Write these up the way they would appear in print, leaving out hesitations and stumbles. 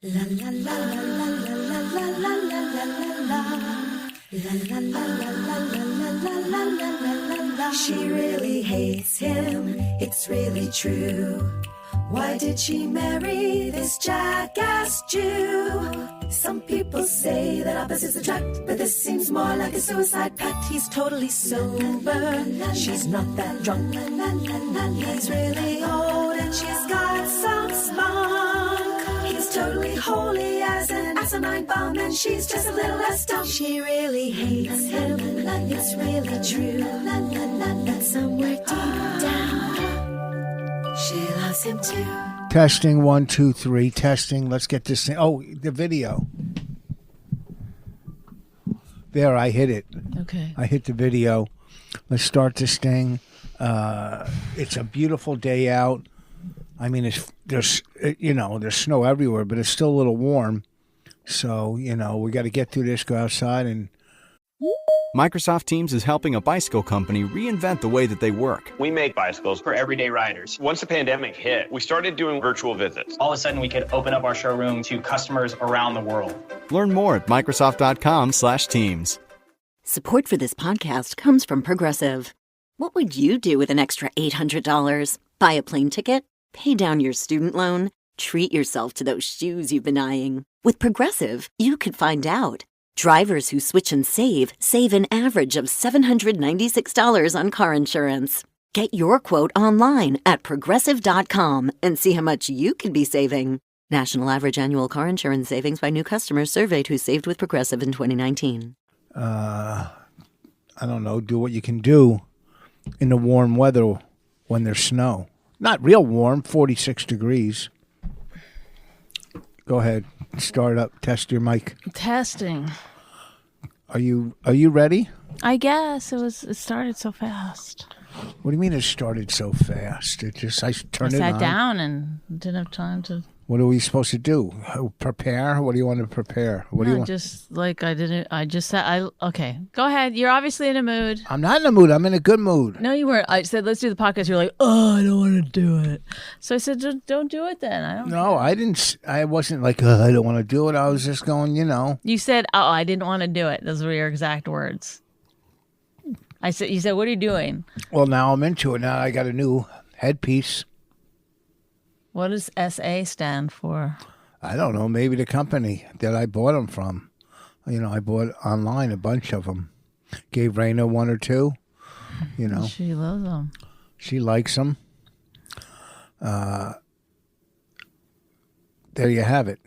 La la la la la la la la la la la la. La la la la la la la la la la la. She really hates him, it's really true. Why did she marry this jackass Jew? Some people say that opposites attract, but this seems more like a suicide pact. He's totally sober, she's not that drunk. He's really old and she's got some spunk. He's totally holy as an asinine bomb, and she's just a little less dumb. She really hates him, it's really true. But somewhere deep down, she loves him too. Testing, 1, 2, 3. Testing. Let's get this thing. Oh, the video. There, I hit it. Okay. I hit the video. Let's start this thing. It's a beautiful day out. I mean, there's snow everywhere, but it's still a little warm. So, we got to get through this, go outside, and... Microsoft Teams is helping a bicycle company reinvent the way that they work. We make bicycles for everyday riders. Once the pandemic hit, we started doing virtual visits. All of a sudden, we could open up our showroom to customers around the world. Learn more at Microsoft.com/Teams. Support for this podcast comes from Progressive. What would you do with an extra $800? Buy a plane ticket? Pay down your student loan? Treat yourself to those shoes you've been eyeing. With Progressive, you could find out. Drivers who switch and save an average of $796 on car insurance. Get your quote online at Progressive.com and see how much you could be saving. National average annual car insurance savings by new customers surveyed who saved with Progressive in 2019. I don't know, do what you can do in the warm weather when there's snow. Not real warm, 46 degrees. Go ahead. Start up. Test your mic. Testing. Are you ready? I guess it started so fast. What do you mean it started so fast? I turned it on. I sat down and didn't have time to. What are we supposed to do? Prepare? What do you want to prepare? What do you want? Just like I didn't. I just said okay. Go ahead. You're obviously in a mood. I'm not in a mood. I'm in a good mood. No, you weren't. I said let's do the podcast. You're like, oh, I don't want to do it. So I said, don't do it then. I don't. No, I didn't. I wasn't like I don't want to do it. I was just going, You said, oh, I didn't want to do it. Those were your exact words. You said, what are you doing? Well, now I'm into it. Now I got a new headpiece. What does SA stand for? I don't know. Maybe the company that I bought them from. I bought online a bunch of them. Gave Raina one or two. She loves them. She likes them. There you have it.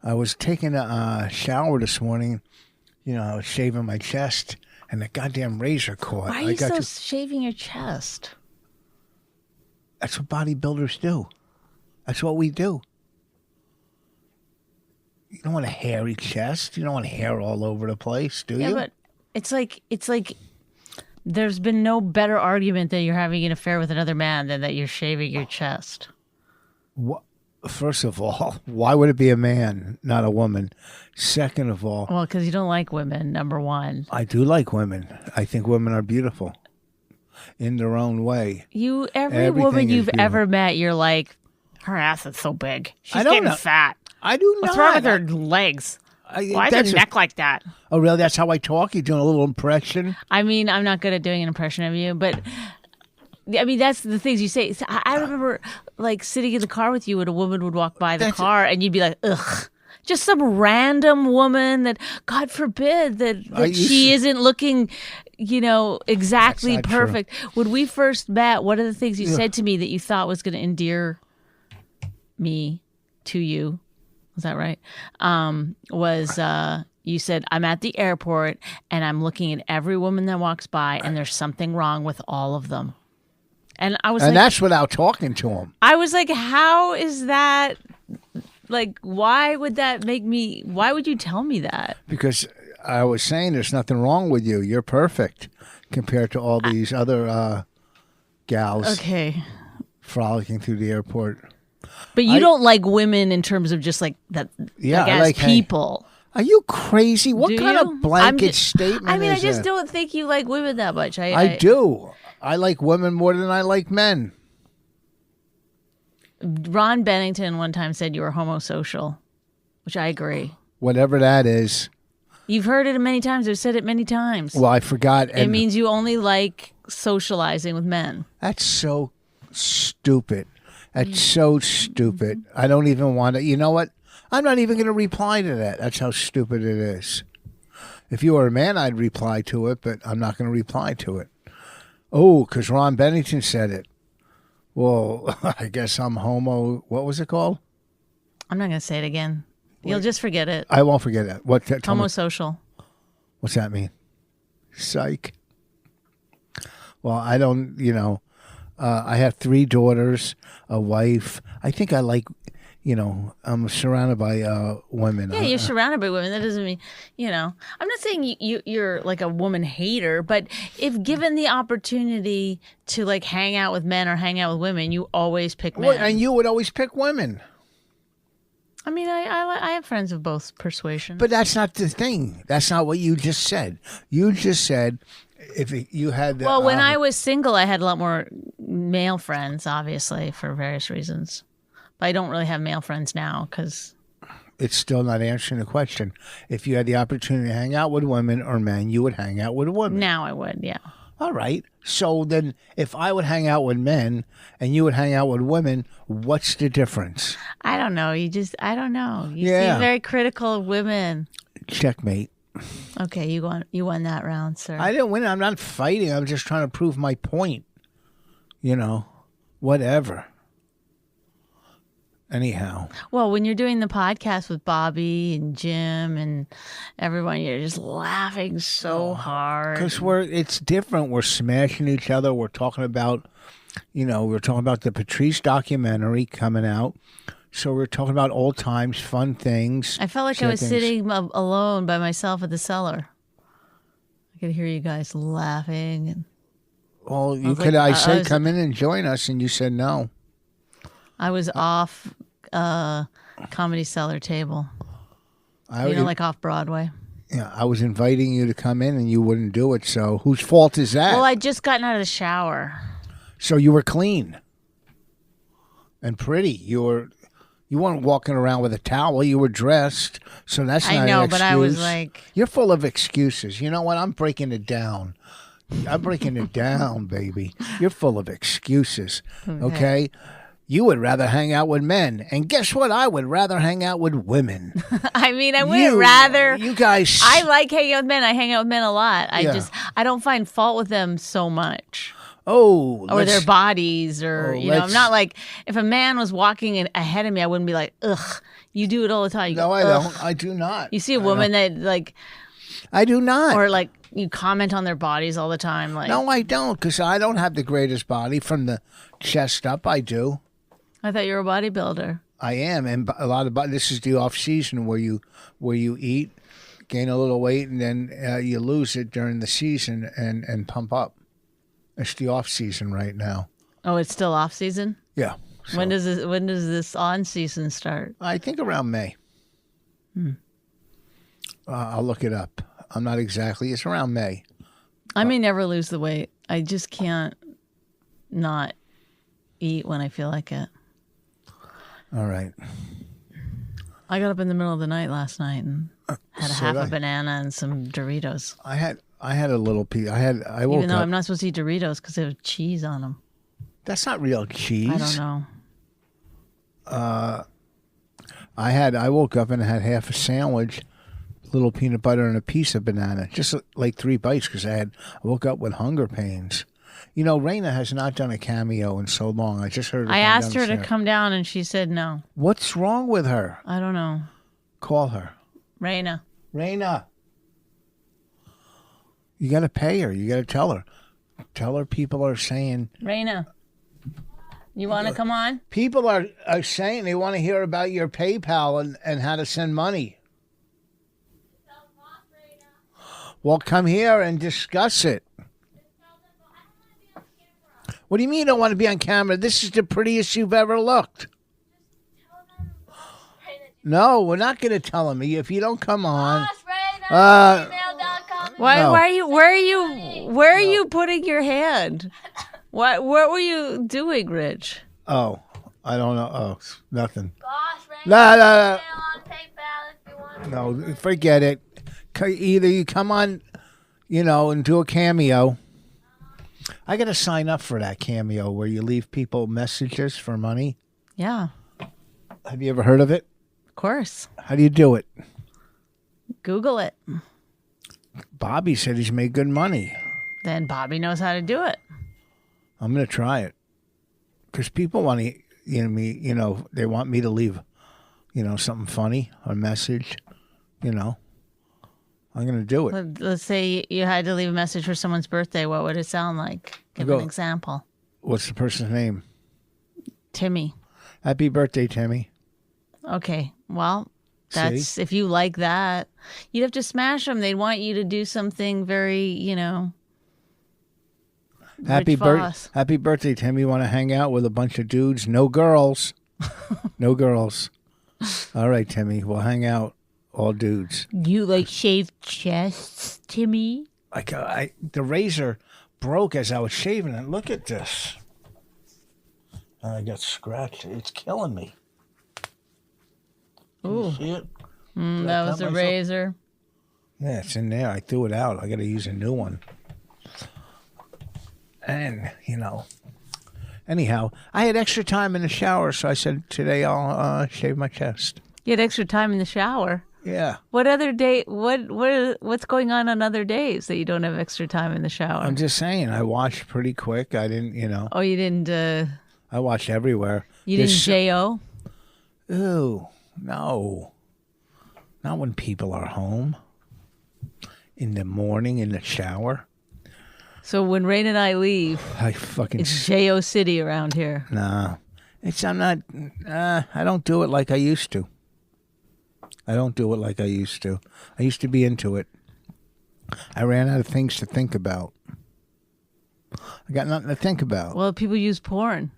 I was taking a shower this morning. I was shaving my chest, and the goddamn razor caught. Why are you shaving your chest? That's what bodybuilders do. That's what we do. You don't want a hairy chest. You don't want hair all over the place, do you? Yeah, but it's like there's been no better argument that you're having an affair with another man than that you're shaving your chest. What? First of all, why would it be a man, not a woman? Second of all... Well, because you don't like women, number one. I do like women. I think women are beautiful in their own way. Every woman you've ever met, you're like, her ass is so big. She's getting fat. I do not. What's wrong with her legs? Why is her neck like that? Oh, really? That's how I talk? You're doing a little impression? I mean, I'm not good at doing an impression of you, but... I mean, that's the things you say. I remember, sitting in the car with you and a woman would walk by the car and you'd be like, ugh. Just some random woman that, God forbid, that she isn't looking, exactly perfect. True. When we first met, one of the things you said to me that you thought was going to endear me to you, was that right? You said, I'm at the airport and I'm looking at every woman that walks by and there's something wrong with all of them. And that's without talking to him. I was like, how is that? Why would you tell me that? Because I was saying there's nothing wrong with you. You're perfect compared to all these other gals. Okay. Frolicking through the airport. But you don't like women in terms of just that. Yeah, as people. Are you crazy? What kind of blanket statement is that? I mean, I just don't think you like women that much. I do. I like women more than I like men. Ron Bennington one time said you were homosocial, which I agree. Whatever that is. You've heard it many times. I've said it many times. Well, I forgot. It means you only like socializing with men. That's so stupid. That's so stupid. I don't even want to. You know what? I'm not even going to reply to that. That's how stupid it is. If you were a man, I'd reply to it, but I'm not going to reply to it. Oh, because Ron Bennington said it. Well, I guess I'm homo. What was it called? I'm not going to say it again. You'll just forget it. I won't forget it. What? Homosocial. What's that mean? Psych. Well, I don't, I have 3 daughters, a wife. I think I like, I'm surrounded by women. Yeah, you're surrounded by women. That doesn't mean, I'm not saying you're like a woman hater, but if given the opportunity to like hang out with men or hang out with women, you always pick men. Well, and you would always pick women. I mean, I have friends of both persuasions. But that's not the thing. That's not what you just said. You just said if you had the... Well, when I was single, I had a lot more male friends, obviously, for various reasons. But I don't really have male friends now because... It's still not answering the question. If you had the opportunity to hang out with women or men, you would hang out with women. Now I would, yeah. All right. So then if I would hang out with men and you would hang out with women, what's the difference? I don't know. I don't know. You seem very critical of women. Checkmate. Okay, you won that round, sir. I didn't win. I'm not fighting. I'm just trying to prove my point. Whatever. Anyhow. Well, when you're doing the podcast with Bobby and Jim and everyone, you're just laughing so hard. Because it's different. We're smashing each other. We're talking about, the Patrice documentary coming out. So we're talking about old times, fun things. I felt like I was sitting alone by myself at the cellar. I could hear you guys laughing. And well, I said come in and join us, and you said no. I was off Comedy Cellar table. Like off Broadway. Yeah, I was inviting you to come in, and you wouldn't do it. So whose fault is that? Well, I'd just gotten out of the shower. So you were clean and pretty. You weren't walking around with a towel. You were dressed. So that's not an excuse. I know, but I was like... You're full of excuses. You know what? I'm breaking it down. I'm breaking it down, baby. You're full of excuses. Okay? You would rather hang out with men. And guess what? I would rather hang out with women. I mean, I wouldn't rather. You guys. I like hanging out with men. I hang out with men a lot. I don't find fault with them so much. Oh. Or their bodies or, I'm not like, if a man was walking ahead of me, I wouldn't be like, ugh, you do it all the time. You no, go, I don't. I do not. You see a woman that like. I do not. Or like you comment on their bodies all the time. Like. No, I don't, because I don't have the greatest body from the chest up. I do. I thought you were a bodybuilder. I am, and a lot of this is the off season where you eat, gain a little weight, and then you lose it during the season and pump up. It's the off season right now. Oh, it's still off season? Yeah. So. When does this on season start? I think around May. I'll look it up. I'm not exactly. It's around May. I may never lose the weight. I just can't not eat when I feel like it. All right. I got up in the middle of the night last night and had half a banana and some Doritos. I had a little piece. I woke up. Even though I'm not supposed to eat Doritos because they have cheese on them. That's not real cheese. I don't know. I woke up and had half a sandwich, little peanut butter and a piece of banana, just like 3 bites because I woke up with hunger pains. Raina has not done a cameo in so long. I just heard her. I asked her to come down and she said no. What's wrong with her? I don't know. Call her. Raina. You got to pay her. You got to tell her. Tell her people are saying. Raina, you want to come on? People are saying they want to hear about your PayPal and how to send money. Well, come here and discuss it. What do you mean you don't want to be on camera? This is the prettiest you've ever looked. No, we're not going to tell them. If you don't come on. Where are you putting your hand? What were you doing, Rich? Oh, I don't know. Oh, nothing. Gosh, Ray, No, no, on PayPal if you want. no. No, forget it. Either you come on, and do a cameo. I got to sign up for that cameo where you leave people messages for money. Yeah, Have you ever heard of it? of course. How do you do it? Google it. Bobby said he's made good money. Then Bobby knows how to do it. I'm going to try it. Because people want to, they want me to leave, something funny, a message, I'm going to do it. Let's say you had to leave a message for someone's birthday. What would it sound like? Give an example. What's the person's name? Timmy. Happy birthday, Timmy. Okay. Well, that's if you like that. You'd have to smash them. They'd want you to do something very, Happy Voss. Happy birthday, Tim. You want to hang out with a bunch of dudes? No girls. No girls. All right, Timmy. We'll hang out. All dudes. You like shaved chests, Timmy? The razor broke as I was shaving it. Look at this. I got scratched. It's killing me. Ooh. See it? That was a razor. Yeah, it's in there. I threw it out. I got to use a new one. And, anyhow, I had extra time in the shower, so I said, today I'll shave my chest. You had extra time in the shower. Yeah. What other day? What's going on other days that you don't have extra time in the shower? I'm just saying, I washed pretty quick. I didn't, Oh, you didn't. I washed everywhere. You didn't jo? Ooh, no. Not when people are home. In the morning, in the shower. So when Rain and I leave, it's Jo City around here. Nah, I'm not. I don't do it like I used to. I used to be into it. I ran out of things to think about. I got nothing to think about. Well, people use porn.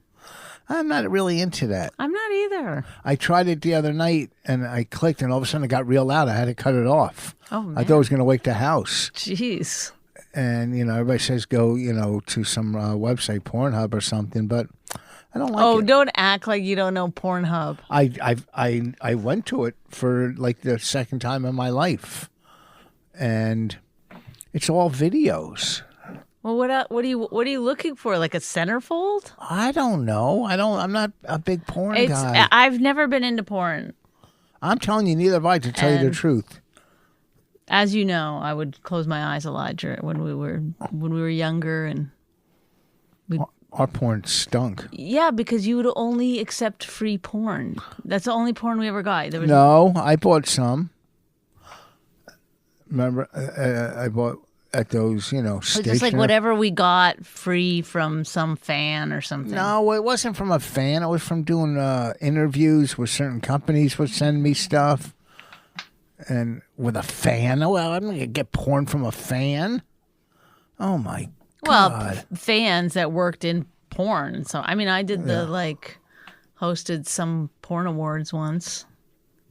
I'm not really into that. I'm not either. I tried it the other night, and I clicked, and all of a sudden it got real loud. I had to cut it off. Oh, man. I thought it was going to wake the house. Jeez. And, everybody says go, to some website, Pornhub or something, but I don't like it. Oh, don't act like you don't know Pornhub. I went to it for like the second time in my life, and it's all videos. Well, what are you looking for? Like a centerfold? I don't know. I'm not a big porn guy. I've never been into porn. I'm telling you, neither have I, to tell you the truth. As you know, I would close my eyes a lot when we were younger, and our porn stunk. Yeah, because you would only accept free porn. That's the only porn we ever got. No, I bought some. Remember, I bought at those, stations. Just like whatever we got free from some fan or something. No, it wasn't from a fan. It was from doing interviews with certain companies would send me stuff. And with a fan? Oh, well, I'm going to get porn from a fan? Oh, my God. Well, fans that worked in porn. So, I mean, I did hosted some porn awards once.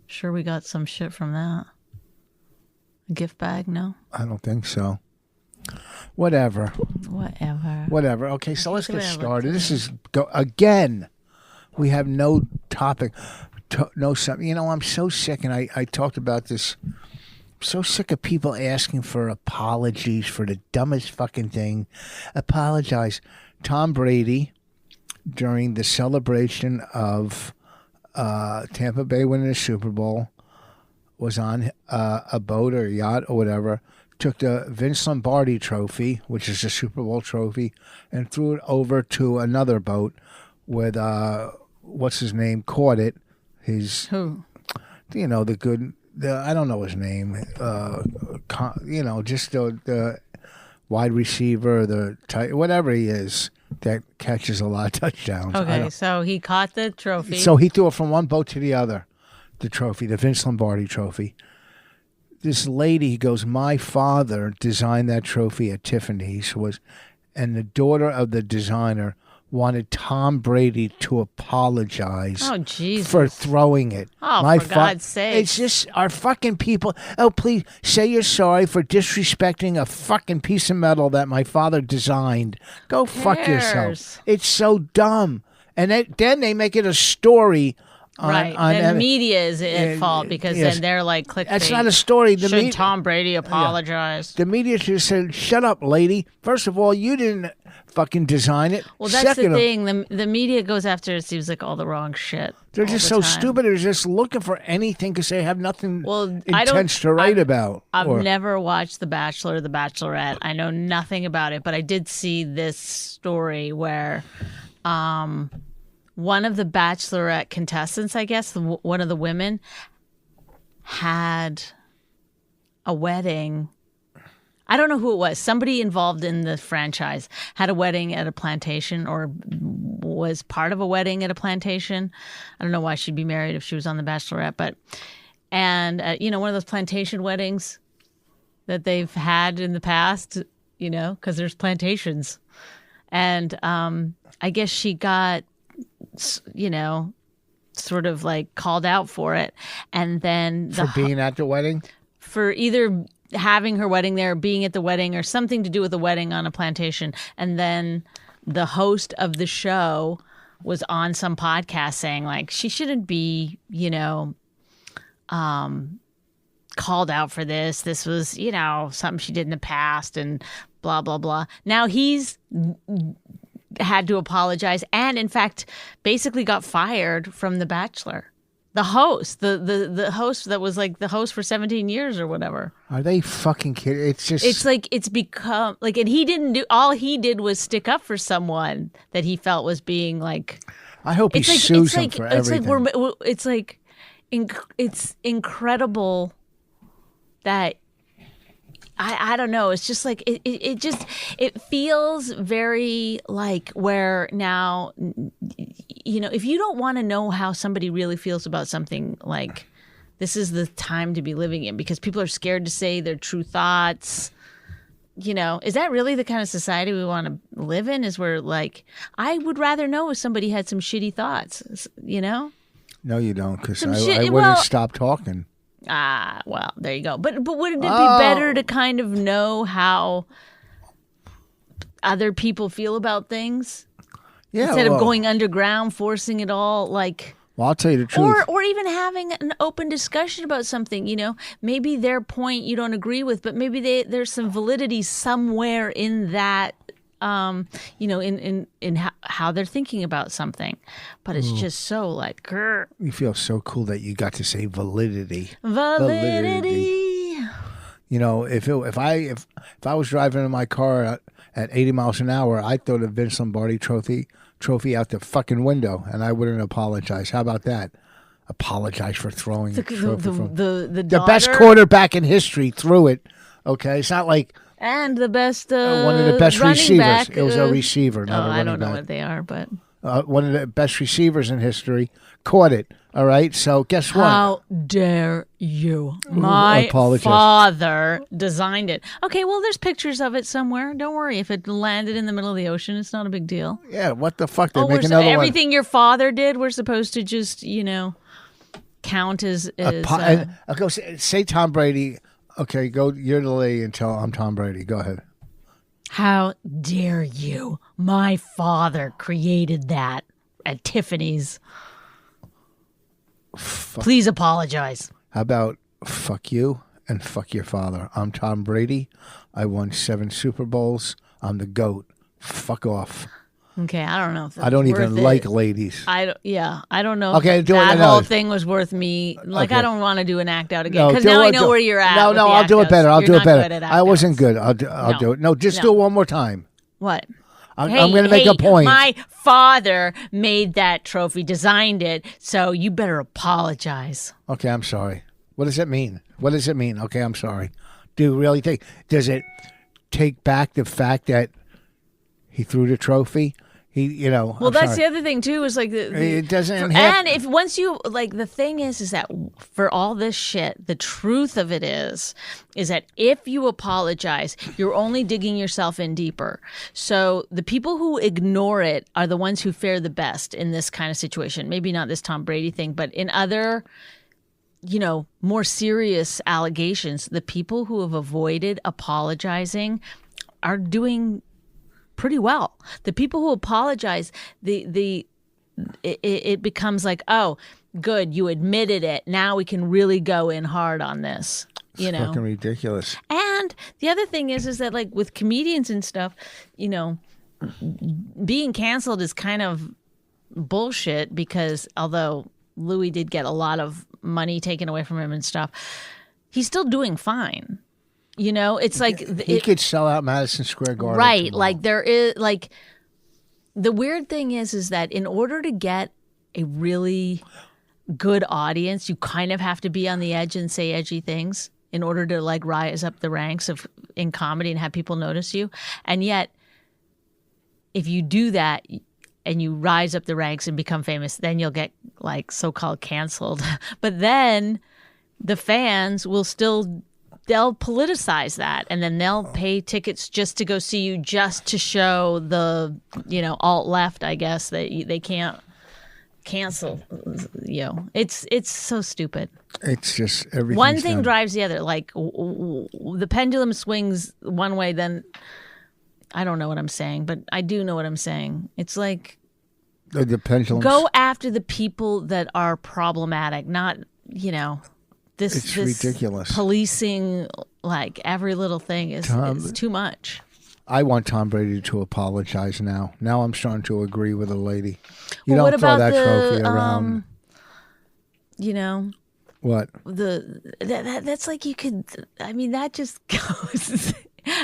Sure, we got some shit from that. A gift bag? No? I don't think so. Whatever. Okay, so let's get started. This is, again, we have no topic. No, something. I'm so sick, and I talked about this. I'm so sick of people asking for apologies for the dumbest fucking thing. Apologize. Tom Brady, during the celebration of Tampa Bay winning the Super Bowl, was on a boat or a yacht or whatever, took the Vince Lombardi trophy, which is a Super Bowl trophy, and threw it over to another boat with, what's his name, caught it. Who? I don't know his name. Just the wide receiver, whatever he is that catches a lot of touchdowns. Okay, so he caught the trophy. So he threw it from one boat to the other, the trophy, the Vince Lombardi trophy. This lady goes, my father designed that trophy at Tiffany's, and the daughter of the designer wanted Tom Brady to apologize for throwing it. Oh, for God's sake. It's just our fucking people. Oh, please say you're sorry for disrespecting a fucking piece of metal that my father designed. Go fuck yourself. It's so dumb. and then they make it a story. Right. Then media is at fault because then they're like clickbait. That's not a story. Should Tom Brady apologize? The media just said, "Shut up, lady." First of all, you didn't fucking design it. Well, that's the thing. The media goes after, it seems like, all the wrong shit. They're just so stupid. They're just looking for anything because they have nothing intense to write about. I've never watched The Bachelor or The Bachelorette. I know nothing about it, but I did see this story where one of the Bachelorette contestants, I guess, one of the women, had a wedding. I don't know who it was. Somebody involved in the franchise had a wedding at a plantation or was part of a wedding at a plantation. I don't know why she'd be married if she was on The Bachelorette, and one of those plantation weddings that they've had in the past, because there's plantations. And I guess she got, sort of like called out for it. And then for being at the wedding? For either having her wedding there, being at the wedding, or something to do with the wedding on a plantation. And then the host of the show was on some podcast saying, like, she shouldn't be, called out for this. This was, something she did in the past and blah, blah, blah. Now he's had to apologize and, in fact, basically got fired from The Bachelor. The host, the host that was like the host for 17 years or whatever. Are they fucking kidding? It's like it's become like, and he didn't do, all he did was stick up for someone that he felt was being like. I hope he sues him for everything. It's incredible that. I don't know. It's just like it feels very like where now, if you don't want to know how somebody really feels about something, like, this is the time to be living in, because people are scared to say their true thoughts. Is that really the kind of society we want to live in? Is where, like, I would rather know if somebody had some shitty thoughts, No, you don't, because I wouldn't stop talking. Well, there you go. But wouldn't it be better to kind of know how other people feel about things? Yeah. Instead of going underground, forcing it all, like. Well, I'll tell you the truth. Or even having an open discussion about something, maybe their point you don't agree with, but maybe there's some validity somewhere in that. In how they're thinking about something, but it's just so like. Grr. You feel so cool that you got to say validity. Validity. If I was driving in my car at 80 miles an hour, I'd throw the Vince Lombardi trophy out the fucking window, and I wouldn't apologize. How about that? Apologize for throwing the trophy from the best quarterback in history threw it. Okay, it's not like. And the best one of the best receivers. Back, it was a receiver, not a running I don't know back. what they are, but one of the best receivers in history caught it. All right, so guess what? How dare you? My father designed it. Okay, well, there's pictures of it somewhere. Don't worry. If it landed in the middle of the ocean, it's not a big deal. Yeah, what the fuck? They make another everything your father did, we're supposed to just, count as okay, say Tom Brady. Okay, go. You're the lady and tell I'm Tom Brady. Go ahead. How dare you? My father created that at Tiffany's. Please apologize. How about fuck you and fuck your father? I'm Tom Brady. I won 7 Super Bowls. I'm the GOAT. Fuck off. Okay, I don't know. If I don't even like ladies. I don't know. Okay, if that whole thing was worth me. Like, okay. I don't want to do an act out again because now I know where you're at. No, I'll do it better. I'll do it better. I wasn't good. I'll do it. No, just do it one more time. What? I'm going to make a point. My father made that trophy, designed it, so you better apologize. Okay, I'm sorry. What does it mean? Okay, I'm sorry. Do you really think? Does it take back the fact that he threw the trophy? Well, that's the other thing too. Is like it doesn't. And if once you like, the thing is that for all this shit, the truth of it is that if you apologize, you're only digging yourself in deeper. So the people who ignore it are the ones who fare the best in this kind of situation. Maybe not this Tom Brady thing, but in other, more serious allegations, the people who have avoided apologizing are doing pretty well. The people who apologize, the it becomes like, oh, good, you admitted it. Now we can really go in hard on this. You know, fucking ridiculous. And the other thing is that like with comedians and stuff, being canceled is kind of bullshit because although Louis did get a lot of money taken away from him and stuff, he's still doing fine. It's like he could sell out Madison Square Garden. Right. tomorrow. Like there is like the weird thing is that in order to get a really good audience, you kind of have to be on the edge and say edgy things in order to like rise up the ranks in comedy and have people notice you. And yet, if you do that and you rise up the ranks and become famous, then you'll get like so-called canceled. But then the fans will they'll politicize that, and then they'll pay tickets just to go see you, just to show the alt left, I guess, that they can't cancel you. It's so stupid. It's just everything. One thing drives the other. Like the pendulum swings one way, then I don't know what I'm saying, but I do know what I'm saying. It's like the pendulum. Go after the people that are problematic, not this ridiculous. Policing like every little thing is too much. I want Tom Brady to apologize now. Now I'm starting to agree with a lady. You Well, don't what throw about that trophy around. What? That's like you could. I mean, that just goes.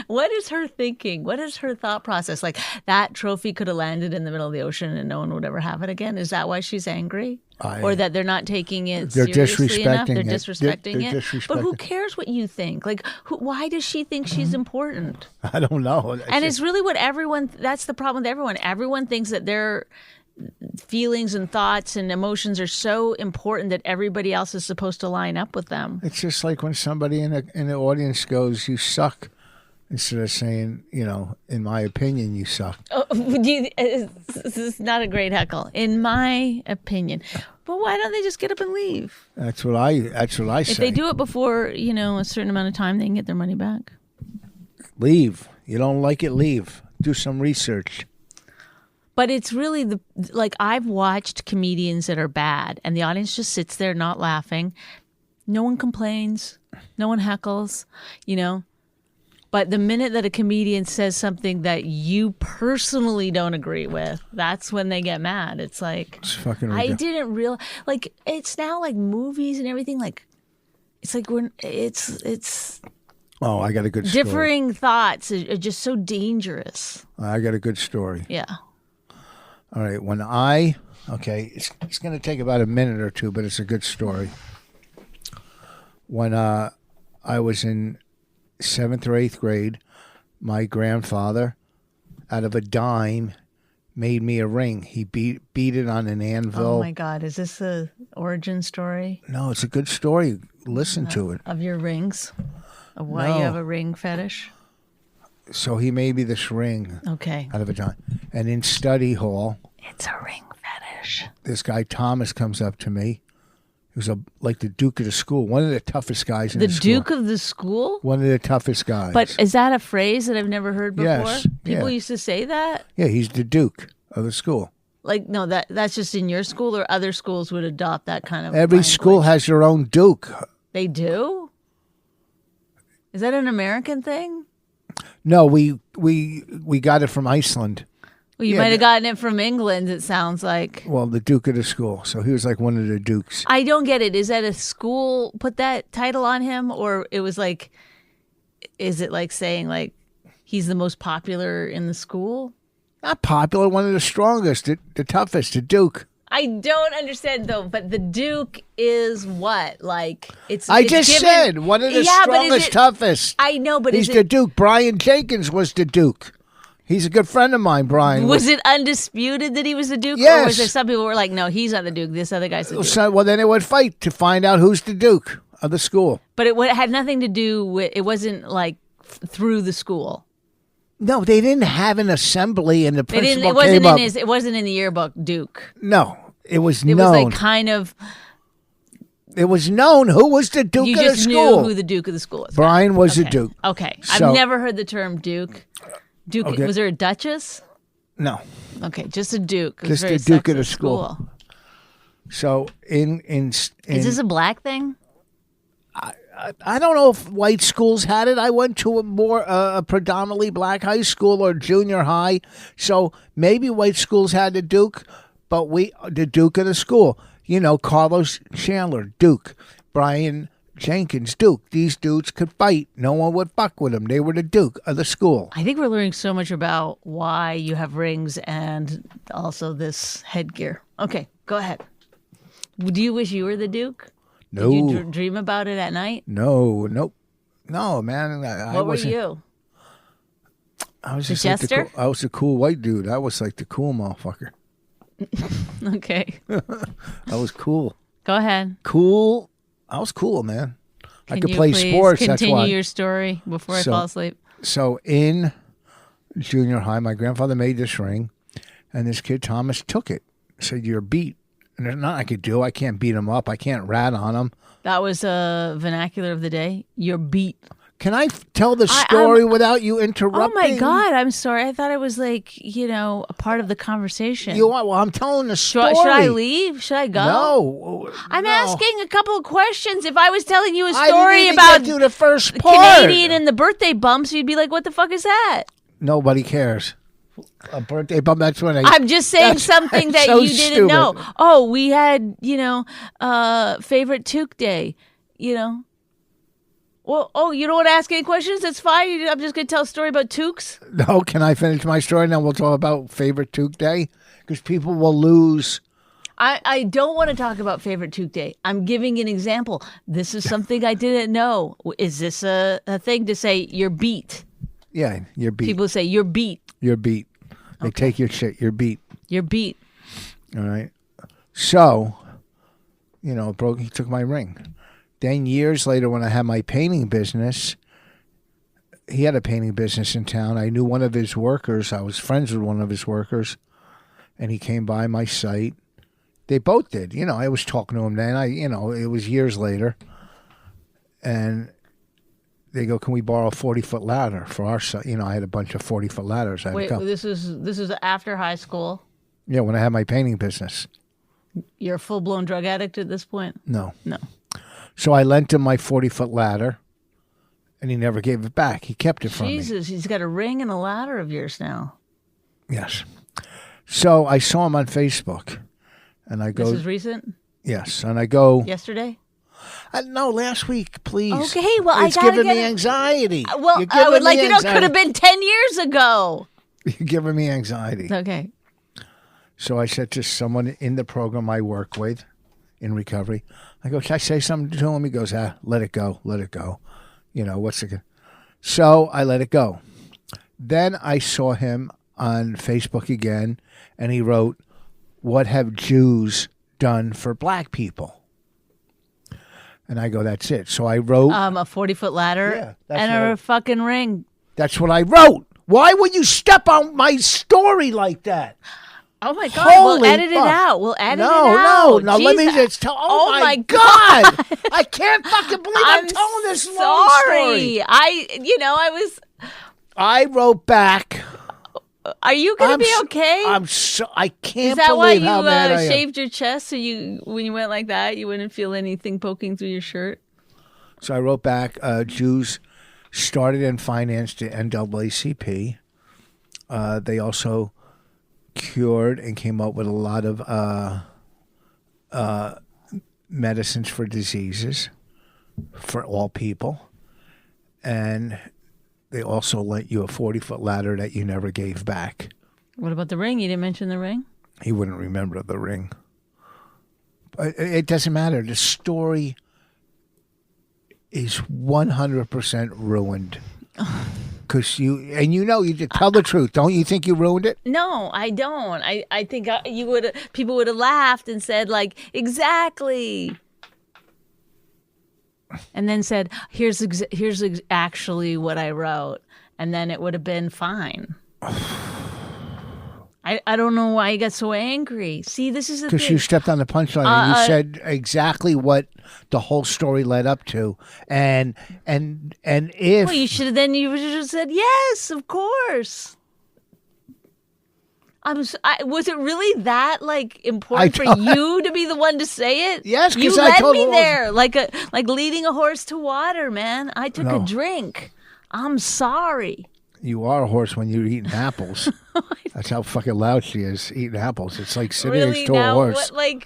What is her thinking? What is her thought process? Like that trophy could have landed in the middle of the ocean and no one would ever have it again. Is that why she's angry? Or that they're not taking it seriously enough? They're disrespecting it. But who cares what you think? Like, why does she think she's important? I don't know. It's really what everyone. That's the problem with everyone. Everyone thinks that their feelings and thoughts and emotions are so important that everybody else is supposed to line up with them. It's just like when somebody in the audience goes, "You suck," instead of saying, in my opinion, you suck. Oh, this is not a great heckle. In my opinion. But why don't they just get up and leave? That's what I say. If they do it before, a certain amount of time, they can get their money back. Leave. You don't like it, leave. Do some research. But it's really I've watched comedians that are bad and the audience just sits there not laughing. No one complains. No one heckles, But the minute that a comedian says something that you personally don't agree with, that's when they get mad. It's like, it's fucking ridiculous. I didn't realize, like, it's now like movies and everything. Like, it's like it's. Oh, I got a good story. Differing thoughts are just so dangerous. I got a good story. Yeah. All right. It's going to take about a minute or two, but it's a good story. When I was in 7th or 8th grade, my grandfather, out of a dime, made me a ring. He beat it on an anvil. Oh my God! Is this the origin story? No, it's a good story. Listen to it. Of your rings, of why you have a ring fetish. So he made me this ring. Okay. Out of a dime, and in study hall, it's a ring fetish. This guy Thomas comes up to me. He was like the Duke of the school, one of the toughest guys in the school. The Duke of the school? One of the toughest guys. But is that a phrase that I've never heard before? Yes. People used to say that? Yeah, he's the Duke of the school. Like, no, that's just in your school, or other schools would adopt that kind of Every language? school has their own Duke. They do? Is that an American thing? No, we got it from Iceland. Well, you might have gotten it from England, it sounds like. Well, the Duke of the school. So he was like one of the Dukes. I don't get it. Is that a school put that title on him? Or it was like, is it like saying like he's the most popular in the school? Not popular, one of the strongest, the toughest, the Duke. I don't understand though, but the Duke is what? Like it's said one of the strongest, toughest. I know, but he's the Duke. Brian Jenkins was the Duke. He's a good friend of mine, Brian. Was it undisputed that he was the Duke? Yes. Or was there some people who were like, no, he's not the Duke. This other guy's the Duke. So, well, then they would fight to find out who's the Duke of the school. But it had nothing to do with, it wasn't like through the school. No, they didn't have an assembly and the principal it wasn't came up. It wasn't in the yearbook, Duke. No, it was known. It was like kind of. It was known who was the Duke of the school. You just knew who the Duke of the school was. Brian was the Duke. Okay. So, I've never heard the term Duke. Duke, okay. Was there a Duchess? No. Okay, just a Duke. It was Just very a Duke at sexist a school. So Is this a black thing? I don't know if white schools had it. I went to a predominantly black high school or junior high, so maybe white schools had the Duke, but the Duke of the school. You know, Carlos Chandler, Duke. Brian Jenkins, Duke. These dudes could fight. No one would fuck with them. They were the Duke of the school. I think we're learning so much about why you have rings and also this headgear. Okay, go ahead. Do you wish you were the Duke? No. Did you dream about it at night? No, nope. No, man. What were you? I was The just like jester? I was the cool white dude. I was like the cool motherfucker. Okay. I was cool. Go ahead. Cool. I was cool, man. I Can could you play please sports. That's continue why. your story before I So- fall asleep? So in junior high, my grandfather made this ring, and this kid Thomas took it. Said, "You're beat." And there's nothing I could do. I can't beat him up. I can't rat on him. That was a vernacular of the day. You're beat. Can I tell the story without you Oh interrupting? my God, I'm sorry. I thought it was like, a part of the conversation. You want? Well, I'm telling the Should story. I leave? Should I go? No. I'm no. asking a couple of questions. If I was telling you a I story didn't even about get through the first the part. Canadian and the birthday bumps, you'd be like, what the fuck is that? Nobody cares. A birthday bump. That's when I'm just saying that's- something that's that so you didn't stupid. know. Oh, we had, favorite toque day, Well, you don't want to ask any questions? That's fine. I'm just going to tell a story about toques. No, can I finish my story? Now we'll talk about favorite toque day because people will lose. I don't want to talk about favorite toque day. I'm giving an example. This is something I didn't know. Is this a thing to say you're beat? Yeah, you're beat. People say you're beat. You're beat. They take your shit. You're beat. You're beat. All right. So, he took my ring. Then years later, when I had my painting business, he had a painting business in town. I knew one of his workers. I was friends with one of his workers, and he came by my site. They both did. I was talking to him then. It was years later, and they go, "Can we borrow a 40-foot ladder for our site?" I had a bunch of 40-foot ladders. I had to Wait, come. this is after high school. Yeah, when I had my painting business. You're a full-blown drug addict at this point? No. No. So I lent him my 40-foot ladder, and he never gave it back. He kept it from me. Jesus, he's got a ring and a ladder of yours now. Yes. So I saw him on Facebook, and I go, This is recent? yes, and I go, Yesterday? no, last week, please. Okay, well, it's I gotta giving get me it. anxiety. Well, You're I giving would like me to know. It could have anxiety. been 10 years ago. You're giving me anxiety. Okay. So I said to someone in the program I work with in recovery, I go, "Can I say something to him?" He goes, let it go, let it go. What's it? So I let it go. Then I saw him on Facebook again, and he wrote, "What have Jews done for black people?" And I go, "That's it." So I wrote, A 40-foot ladder Yeah, that's and what a I- fucking ring. that's what I wrote. Why would you step on my story like that? Oh my God! Holy we'll edit fuck. it out. We'll edit it No, out. no. Let me Jesus. just tell. Oh, Oh my my God. I can't fucking believe I'm telling this long story. sorry. I was. I wrote back. Are you gonna be okay? I can't Is that why believe you how mad I am. shaved your chest so when you went like that, you wouldn't feel anything poking through your shirt? So I wrote back. Jews started and financed the NAACP. They also cured and came up with a lot of medicines for diseases for all people. And they also lent you a 40-foot ladder that you never gave back. What about the ring? You didn't mention the ring? He wouldn't remember the ring. But it doesn't matter. The story is 100% ruined. Because you tell the truth. Don't you think you ruined it? No, I don't. I think people would have laughed and said like, exactly. And then said, here's actually what I wrote. And then it would have been fine. I don't know why you got so angry. See, this is the Because thing. you stepped on the punchline and you said exactly what the whole story led up to. And if Well, you should have said yes, of course. Was it really that important for you to be the one to say it? Yes, you because I led told me her- there like leading a horse to water, man. I took a drink. I'm sorry. You are a horse when you're eating apples. That's how fucking loud she is eating apples. It's like sitting Really next to a now? horse. What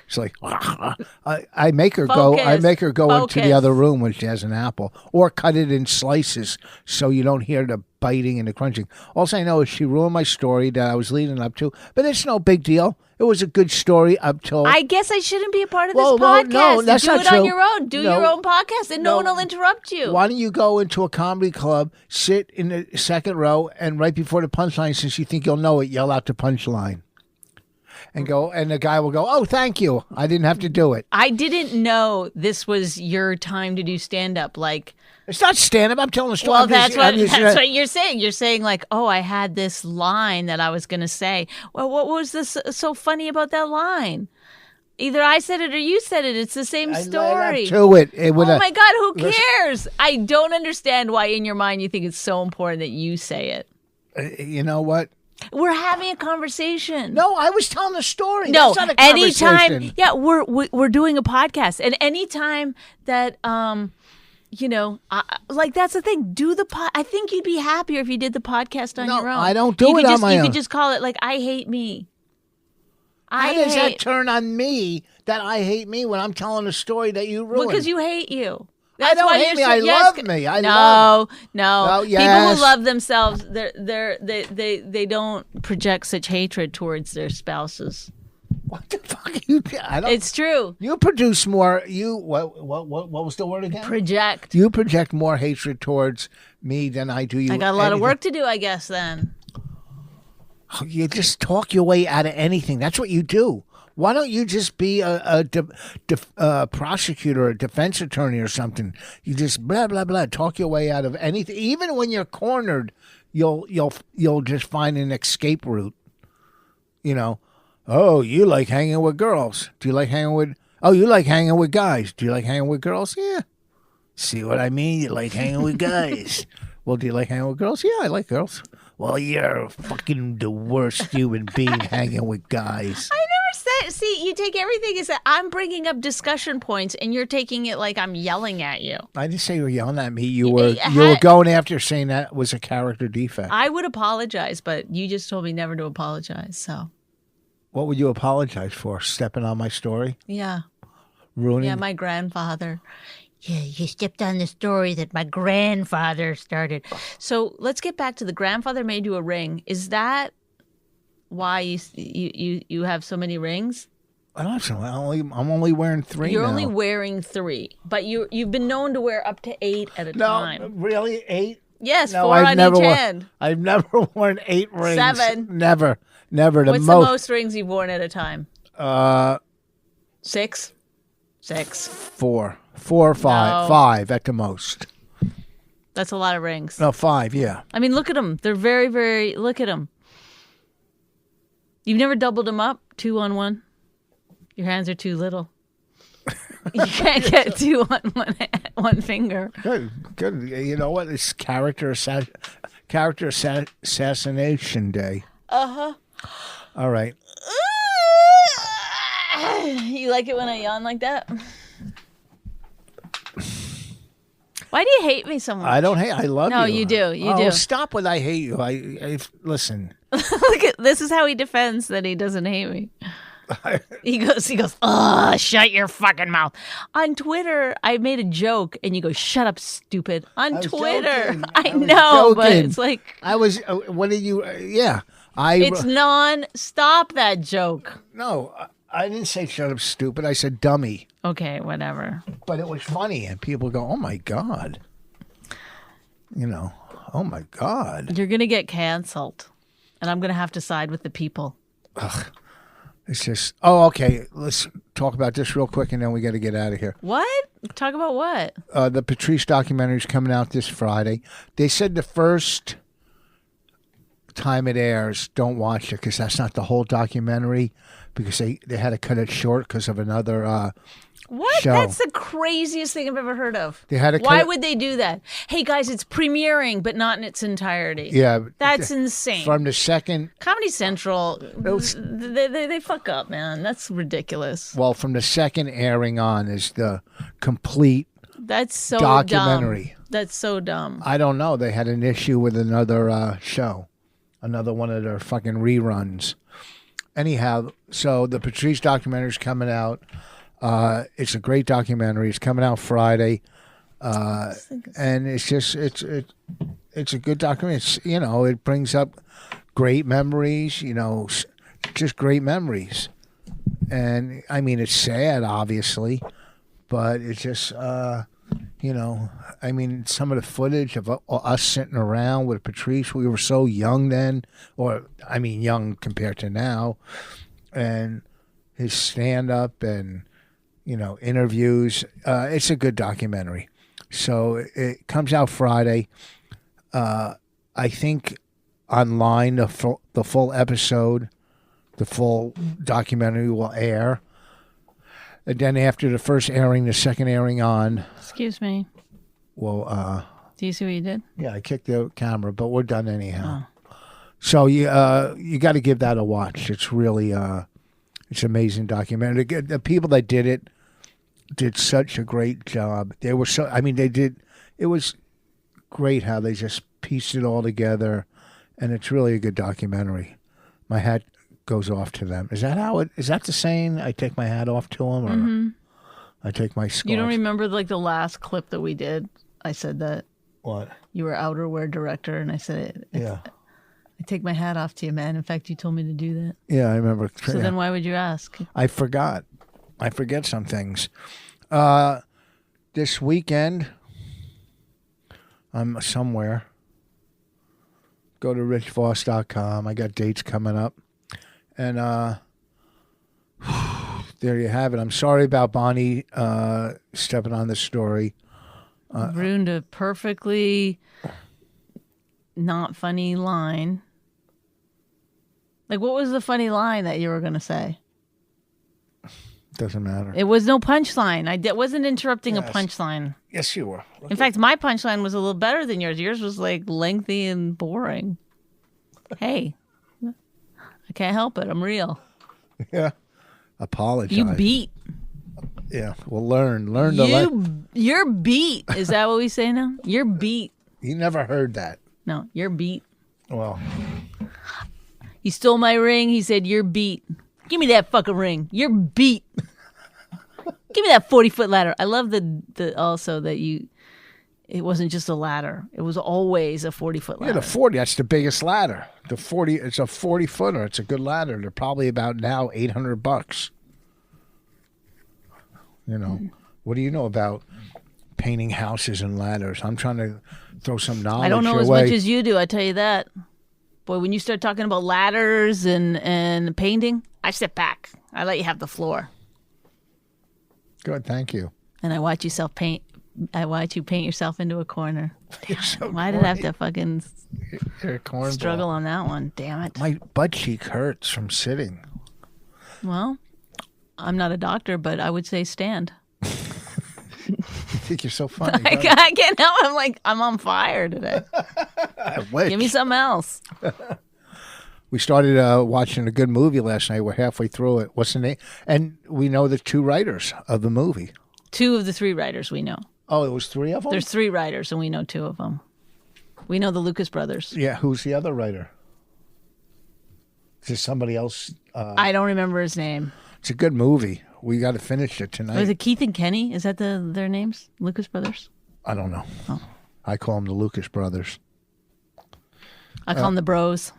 It's like I make her go. I make her go into the other room when she has an apple, or cut it in slices so you don't hear the biting and the crunching. All I know is she ruined my story that I was leading up to, but it's no big deal. It was a good story up till. I guess I shouldn't be a part of this Well, podcast. no, that's do not it on true. your own. Do No. your own podcast, and no No. one will interrupt you. Why don't you go into a comedy club, sit in the second row, and right before the punchline, since you think you'll know it, yell out the punchline. And go, and the guy will go, "Oh, thank you. I didn't have to do it." I didn't know this was your time to do stand up. It's not stand up. I'm telling a story. Well, I'm just- I'm just- that's what you're saying. You're saying oh, I had this line that I was going to say. Well, what was this so funny about that line? Either I said it or you said it. It's the same story. To it. Oh my God, who cares? I don't understand why in your mind you think it's so important that you say it. You know what? We're having a conversation. No, I was telling a story. No, That's not a anytime. conversation. Yeah, we're doing a podcast, and anytime that that's the thing. Do the I think you'd be happier if you did the podcast on No, your own. I don't do it on my You own. could just call it I hate me. How does that turn on me that I hate me when I'm telling a story that you ruined? Because you hate you. I don't why hate you're me. yes, love me. I no, love no. People yes. who love themselves, they don't project such hatred towards their spouses. What the fuck? I don't. It's true. You produce more. What was the word again? Project. You project more hatred towards me than I do you. I got a lot of work to do, I guess. Then you just talk your way out of anything. That's what you do. Why don't you just be a prosecutor or a defense attorney or something? You just blah blah blah, talk your way out of anything. Even when you're cornered, you'll just find an escape route. You know, oh, you like hanging with girls? Do you like hanging with? Oh, you like hanging with guys? Do you like hanging with girls? Yeah. See what I mean? You like hanging with guys. Well, do you like hanging with girls? Yeah, I like girls. Well, you're fucking the worst human being hanging with guys. I never said. See, you take everything as I'm bringing up discussion points, and you're taking it like I'm yelling at you. I didn't say you were yelling at me. You were going after saying that was a character defect. I would apologize, but you just told me never to apologize. So What would you apologize for? Stepping on my story? yeah, Ruining? yeah, my grandfather. Yeah, you stepped on the story that my grandfather started. So let's get back to the grandfather made you a ring. Is that why you have so many rings? I don't have some. I'm only wearing 3 You're now. only wearing 3, but you've been known to wear up to 8 at a time. No, really? 8? Yes, No, 4 on each hand. I've never worn 8 rings. 7. Never. What's the most rings you've worn at a time? 6? 4 or 5. No. 5 at the most. That's a lot of rings. No, 5, yeah. I mean, look at them. They're very, very, look at them. You've never doubled them up, 2 on 1? Your hands are too little. You can't get 2 on one finger. Good. You know what? It's character assassination day. Uh-huh. All right. You like it when I yawn like that? Why do you hate me so much? I don't hate. I love you. No, you do. You do. Stop with I hate you. I listen. Look at this is how he defends that he doesn't hate me. He goes, oh, shut your fucking mouth. On Twitter, I made a joke, and you go, shut up, stupid. On Twitter, joking. I was know, but joking. it's like I was. What did you? Yeah, it's non-stop that joke. No, I didn't say shut up, stupid. I said dummy. Okay, whatever. But it was funny, and people go, "Oh my god," you know. Oh my god. You're gonna get canceled, and I'm gonna have to side with the people. Ugh. It's just. Oh, okay. Let's talk about this real quick, and then we got to get out of here. What? Talk about what? The Patrice documentary is coming out this Friday. They said the first time it airs, don't watch it because that's not the whole documentary, because they had to cut it short because of another What? show. That's the craziest thing I've ever heard of. They had to Why cut- would they do that? Hey guys, it's premiering, but not in its entirety. Yeah, That's insane. From the second, Comedy Central, they fuck up, man. That's ridiculous. well, from the second airing on is the complete That's so documentary. dumb. That's so dumb. I don't know. They had an issue with another show, another one of their fucking reruns. Anyhow, so the Patrice documentary is coming out. It's a great documentary. It's coming out Friday, and it's just it's a good documentary. It's, it brings up great memories. Just great memories. And I mean, it's sad, obviously, but it's just I mean, some of the footage of us sitting around with Patrice, we were so young then, or I mean, young compared to now, and his stand-up and, interviews. It's a good documentary. So it comes out Friday. I think online the full episode, the full documentary will air. And then after the first airing, the second airing on. Excuse me. Well, Do you see what you did? yeah, I kicked the camera, but we're done anyhow. So you got to give that a watch. It's really it's an amazing documentary. The people that did it did such a great job. They were so. I mean, they did. It was great how they just pieced it all together, and it's really a good documentary. My hat goes off to them. Is that how it? Is that the saying? I take my hat off to them, or I take my scarf. You don't remember the last clip that we did? I said that What? you were outerwear director, and I said, Yeah. I take my hat off to you, man. In fact, you told me to do that. Yeah, I remember. So then why would you ask? I forgot. I forget some things. This weekend, I'm somewhere. Go to richvoss.com. I got dates coming up. And there you have it. I'm sorry about Bonnie stepping on the story. Ruined a perfectly not funny line. Like, what was the funny line that you were going to say? Doesn't matter. It was no punchline. I wasn't interrupting a Yes. punchline. Yes, you were. In fact, my punchline was a little better than yours. Yours was like lengthy and boring. Hey, I can't help it. I'm real. Yeah. Apologize. You beat. Yeah. Well, learn to You're beat. Is that what we say now? You're beat. You never heard that. No, you're beat. Well, He stole my ring. He said, you're beat. Give me that fucking ring. You're beat. Give me that 40-foot ladder. I love the also that it wasn't just a ladder. It was always a 40-foot ladder. yeah, the 40, that's the biggest ladder. The 40, it's a 40-footer. It's a good ladder. They're probably about now $800. What do you know about painting houses and ladders? I'm trying to throw some knowledge I don't know your as way. much as you do, I tell you that. Boy, when you start talking about ladders and painting, I step back. I let you have the floor. Good, thank you. And I watch you paint yourself into a corner. You're so Why did I have corny. to fucking You're a cornball. struggle on that one? Damn it. My butt cheek hurts from sitting. Well, I'm not a doctor, but I would say stand. You think you're so funny. I don't you? can't help. I'm on fire today. I wish. Give me something else. We started watching a good movie last night. We're halfway through it. What's the name? And we know the two writers of the movie. 2 of the 3 writers we know. Oh, it was 3 of them? There's 3 writers, and we know 2 of them. We know the Lucas brothers. Yeah, who's the other writer? Is it somebody else? I don't remember his name. It's a good movie. We got to finish it tonight. Was it Keith and Kenny? Is that their names? Lucas brothers? I don't know. Oh. I call them the Lucas brothers. I call them the bros.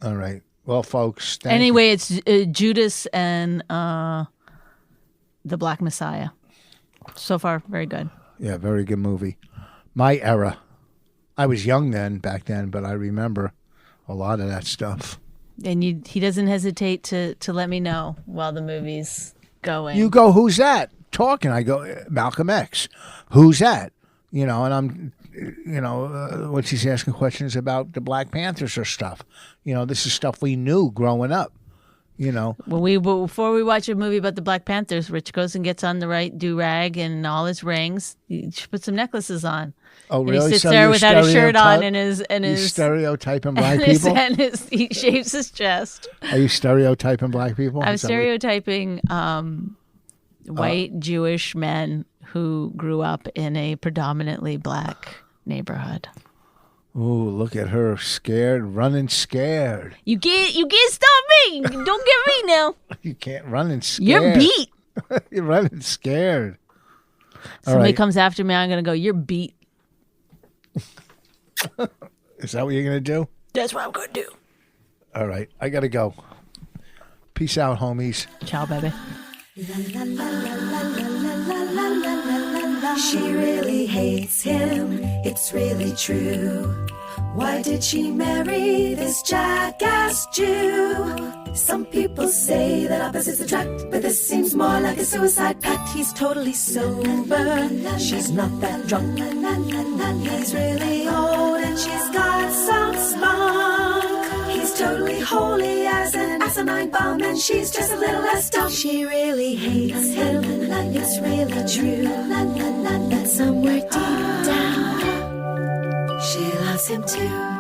All right. Well, folks. Thank Anyway, it's Judas and the Black Messiah. So far, very good. you. Yeah, very good movie. My era. I was young back then, but I remember a lot of that stuff. And he doesn't hesitate to let me know while the movie's going. You go, who's that? Talking. I go, Malcolm X. Who's that? And I'm, when she's asking questions about the Black Panthers or stuff. This is stuff we knew growing up. You know, Before we watch a movie about the Black Panthers, Rich goes and gets on the right do-rag and all his rings. He puts some necklaces on. oh And really? he sits So there you're without a shirt on stereotype- and you his stereotyping black people? he shaves his chest. Are you stereotyping black people? I'm Is that what- stereotyping white Jewish men who grew up in a predominantly black neighborhood. Ooh, look at her, scared, running scared. You can't stop me. Don't get me now. You can't run and scared. You're beat. You're running scared. Somebody right. comes after me, I'm gonna go, you're beat. Is that what you're gonna do? That's what I'm gonna do. All right, I gotta go. Peace out, homies. Ciao, baby. She really hates him, it's really true. Why did she marry this jackass Jew? Some people say that opposites attract, but this seems more like a suicide pact. He's totally sober, she's not that drunk. He's really old and she's got some spunk. He's totally holy as an asinine bomb, and she's just a little less dumb. She really hates him, it's really true. But somewhere deep down, she loves him too.